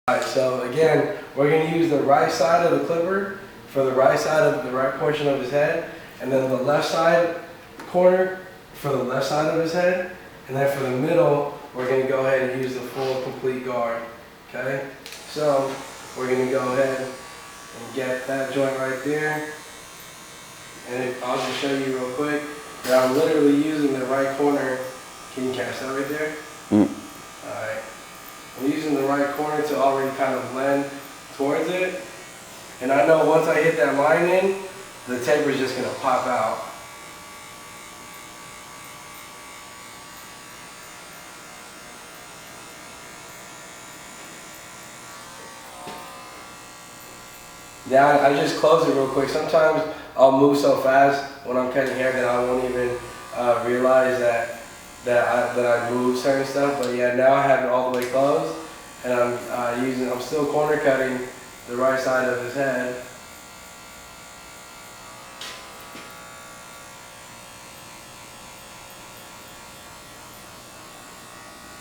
Alright, so again, we're going to use the right side of the clipper for the right side of the right portion of his head, and then the left side corner for the left side of his head, and then for the middle, we're going to go ahead and use the full complete guard. Okay, so we're going to go ahead and get that joint right there, and I'll just show you real quick that I'm literally using the right corner. Can you catch that right there? Alright. I'm using the right corner to already kind of blend towards it. And I know once I hit that line in, the taper is just going to pop out. Now I just close it real quick. Sometimes I'll move so fast when I'm cutting hair that I won't even realize that I move certain stuff. But yeah, now I have it all the way closed, and I'm still corner cutting the right side of his head.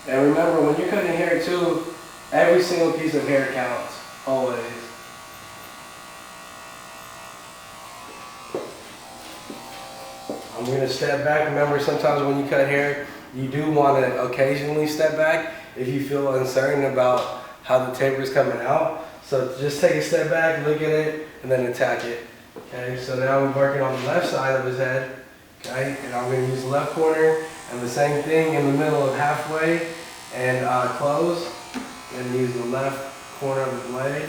And remember, when you're cutting hair too, every single piece of hair counts, always. I'm going to step back. Remember, sometimes when you cut hair, you do want to occasionally step back if you feel uncertain about how the taper is coming out. So just take a step back, look at it, and then attack it. Okay, so now we're working on the left side of his head. Okay, and I'm going to use the left corner and the same thing in the middle of halfway and close. And use the left corner of the blade,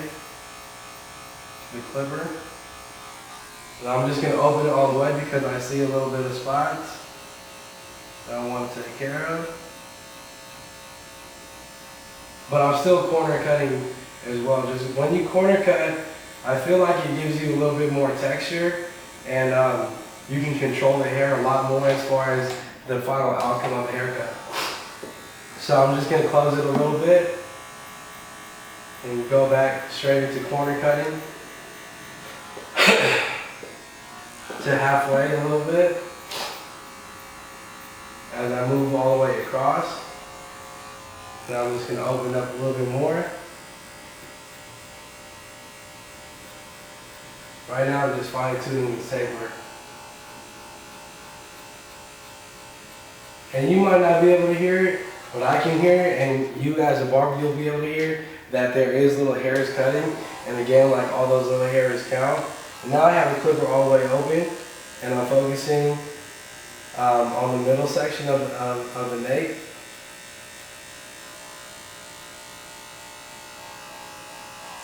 the clipper. And I'm just going to open it all the way because I see a little bit of spots that I want to take care of. But I'm still corner cutting as well. Just when you corner cut, I feel like it gives you a little bit more texture, and you can control the hair a lot more as far as the final outcome of the haircut. So I'm just going to close it a little bit and go back straight into corner cutting to halfway a little bit as I move all the way across. Now I'm just going to open up a little bit more. Right now I'm just fine tuning the taper. And you might not be able to hear it, but I can hear it, and you as a barber, you'll be able to hear that there is little hairs cutting. And again, like all those little hairs count. And now I have the clipper all the way open, and I'm focusing on the middle section of the nape.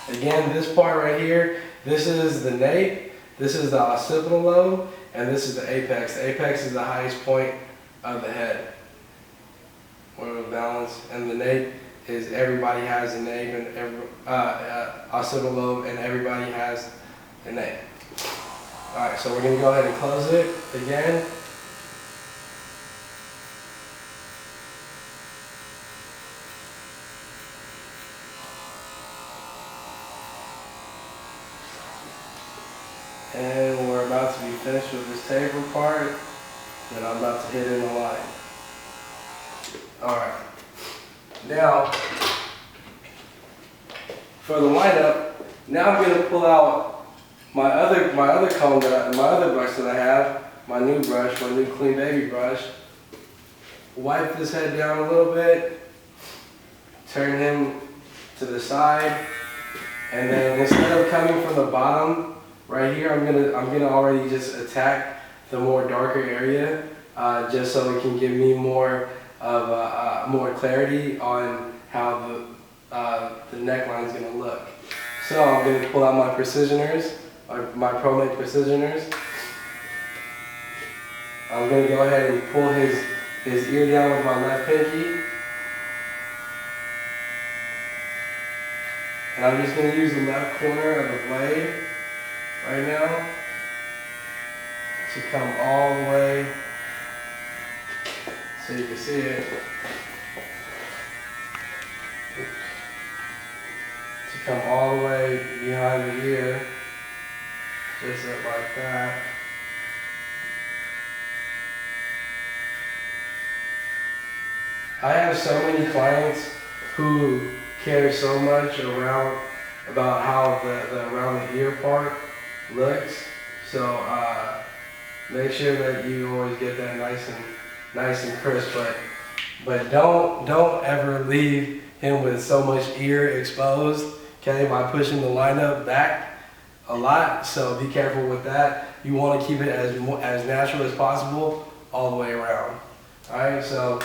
Again, this part right here, this is the nape, this is the occipital lobe, and this is the apex. The apex is the highest point of the head, where we balance, and the nape is everybody has a nape, and occipital lobe, and everybody has a nape. Alright, so we're going to go ahead and close it again. And we're about to be finished with this taper part, and I'm about to hit in the line. Alright, now for the lineup, now I'm going to pull out my other comb my other brush that I have, my new brush, my new clean baby brush. Wipe this head down a little bit, turn him to the side, and then instead of coming from the bottom right here, I'm gonna already just attack the more darker area, just so it can give me more of more clarity on how the neckline is gonna look. So I'm gonna pull out my precisioners, my ProMate precisioners. I'm gonna go ahead and pull his ear down with my left pinky. And I'm just going to use the left corner of the blade right now to come all the way so you can see it. To come all the way behind the ear, just up like that. I have so many clients who care so much around about how the around the ear part looks. So make sure that you always get that nice and crisp. But don't ever leave him with so much ear exposed, okay, by pushing the lineup back a lot. So be careful with that. You want to keep it as natural as possible all the way around. All right, so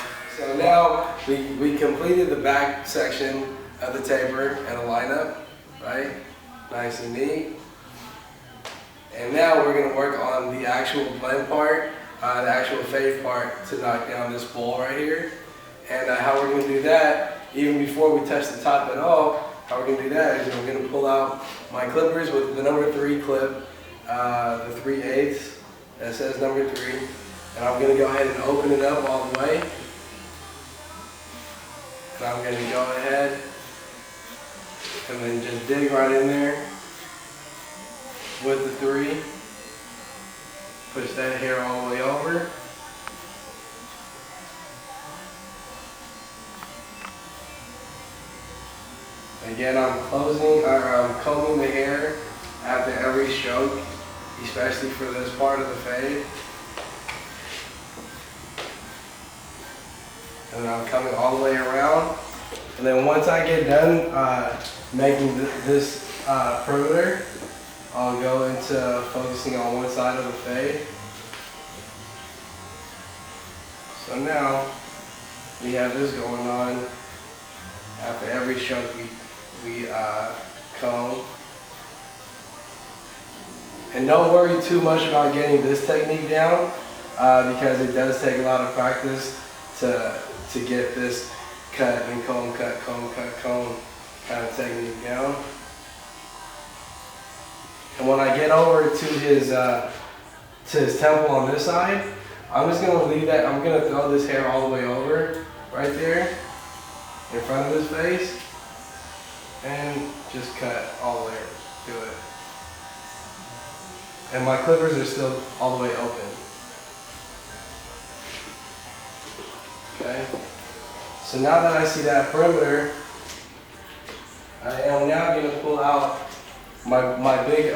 now we completed the back section of the taper and the lineup, right? Nice and neat. And now we're going to work on the actual blend part, the actual fade part to knock down this bowl right here. And how we're going to do that, even before we touch the top at all, how we're going to do that is we're going to pull out my clippers with the number 3 clip, the 3/8 that says number 3. And I'm going to go ahead and open it up all the way. And I'm going to go ahead and then just dig right in there with the 3. Push that hair all the way over. Again, I'm combing the hair after every stroke, especially for this part of the fade. And I'm coming all the way around. And then once I get done making this perimeter, I'll go into focusing on one side of the fade. So now we have this going on after every stroke we comb. And don't worry too much about getting this technique down because it does take a lot of practice to get this cut and comb, cut, comb, cut, comb kind of technique down. And when I get over to his temple on this side, I'm just going to leave that, I'm going to throw this hair all the way over right there in front of his face and just cut all the way through it. And my clippers are still all the way open. Okay. So now that I see that perimeter, I am now going to pull out my big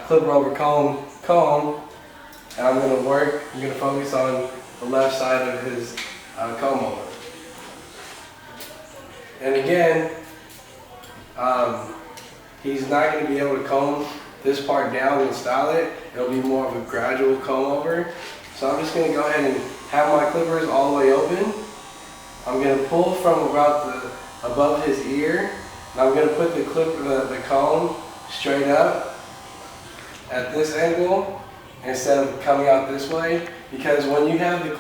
clipper over comb, and I'm going to focus on the left side of his comb over. And again, he's not going to be able to comb this part down and style it. It'll be more of a gradual comb over. So I'm just going to go ahead and have my clippers all the way open. I'm going to pull from about above his ear, and I'm going to put the comb straight up at this angle instead of coming out this way. Because when you have the the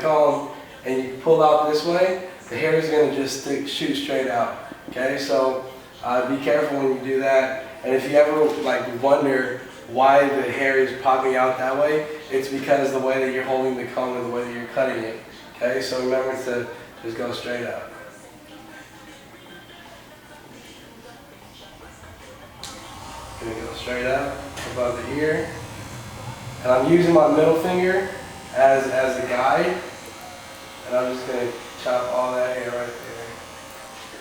comb, and you pull out this way, the hair is going to just shoot straight out. Okay, so be careful when you do that. And if you ever wonder why the hair is popping out that way, it's because the way that you're holding the comb and the way that you're cutting it. Okay, so remember to just go straight up. Gonna go straight up above the ear, and I'm using my middle finger as a guide, and I'm just gonna chop all that hair right there.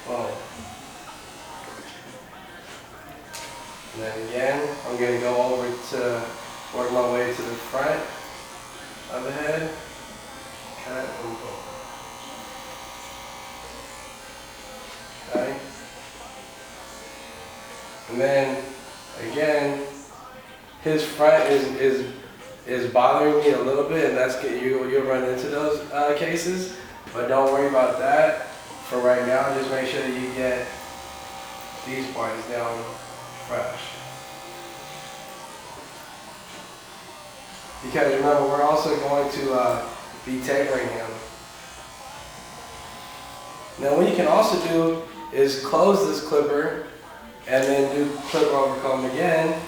Boom. And then again, I'm going to go over to work my way to the front of the head. Cut and boom. Okay. And then again, his front is bothering me a little bit, and that's you'll run into those cases. But don't worry about that for right now. Just make sure that you get these parts down fresh. Because remember, we're also going to be tapering him. Now what you can also do is close this clipper and then do clipper over comb again.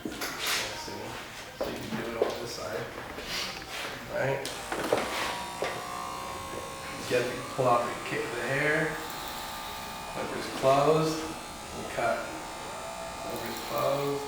Let's see. So you can do it on this side. Right? Pull out the hair. Clipper's closed. And cut. Clipper's closed.